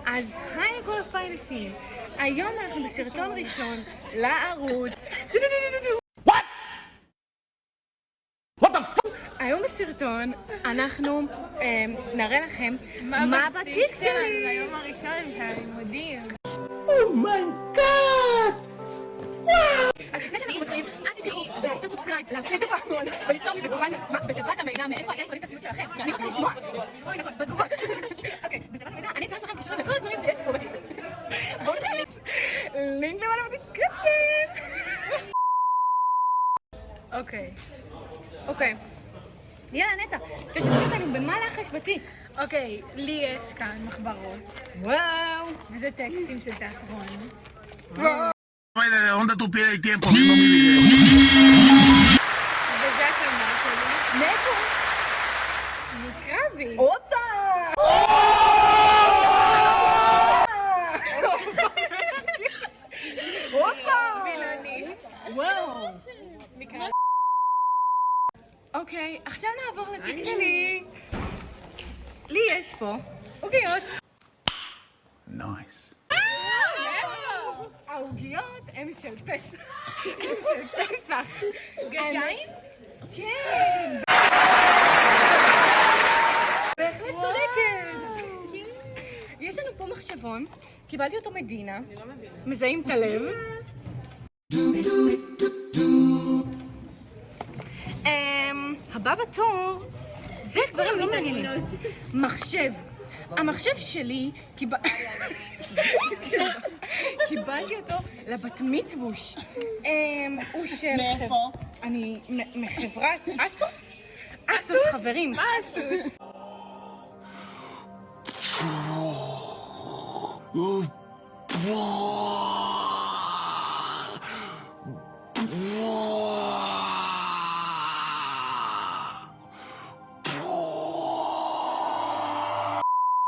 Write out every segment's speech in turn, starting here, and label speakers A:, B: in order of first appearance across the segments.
A: אז היי לכל הפיילסים, היום אנחנו בסרטון ראשון לערוץ. היום בסרטון אנחנו נראה לכם מה בתיק שלי.
B: היום הראשון של הלימודים.
A: אומייגאד! אז לפני שאנחנו מתחילים, אל תשכחו לעשות סובסקרייב, להפעיל את הפעמון ולכתוב לי בתיבת המידע מאיפה אתם קוראים את הציוד שלכם. אני רוצה לשמוע. אוי נכון, בתגובות. אוקיי, בתיבת המידע אני אצטרף לכם קישורים לכל הדברים שיש פה בתיק. בואו נתחיל. לינק למעלה בדיסקריפשן. אוקיי. יאללה נטע, תשתפו אותנו במה לחש בתיק.
B: אוקיי, לי יש כאן מחברות.
A: וואו.
B: וזה טקסטים של תיאטרון.
C: ¿De dónde tú pierdes el tiempo viendo mi video?
B: וזה הקלמה שלי.
A: מאיפה?
B: מקרבי.
A: אותה!
B: וילונית.
A: וואו.
B: מקרבי.
A: אוקיי, עכשיו נעבור לתיק שלי. לי יש פה עוגיות.
C: Nice.
A: העוגיות הן של פסח.
B: גדיים?
A: כן. בהחלט צודקת. יש לנו פה מחשבון, קיבלתי אותו מדינה. מזהים את הלב. הבא בתור, זה דברים לא מעניינים. מחשב. המחשב שלי, קיבלתי אותו לבת מצווש. הוא של...
B: מאיפה?
A: אני מחברת אסוס? אסוס חברים.
B: מה אסוס?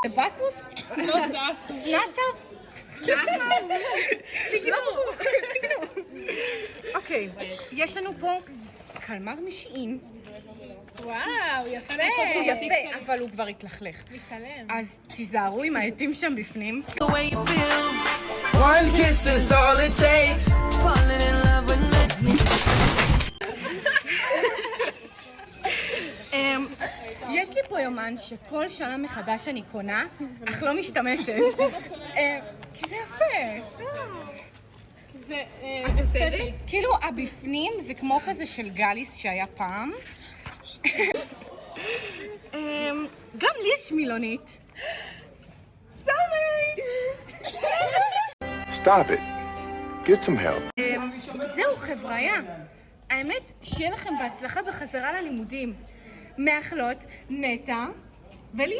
A: לבסוס?
B: לא זה אסוס.
A: נאסב? אוקיי, יש לנו פה קלמר משעין.
B: וואו, יפה.
A: הוא יפה, אבל הוא כבר התלכלך.
B: משתלם.
A: אז תיזהרו עם העטים שם בפנים.
C: One kiss is all it takes.
A: יש לי פה יומן שכל שנה מחדש אני קונה, אך לא משתמשת. כי זה יפה. זה
B: בסדר?
A: כאילו הבפנים זה כמו כזה של גליס שהיה פעם. גם לי יש מילונית. סמי!
D: Stop it. Get some help.
A: זהו חבריה. האמת, שיהיה לכם בהצלחה בחזרה ללימודים. מאחלות, נטע ולי.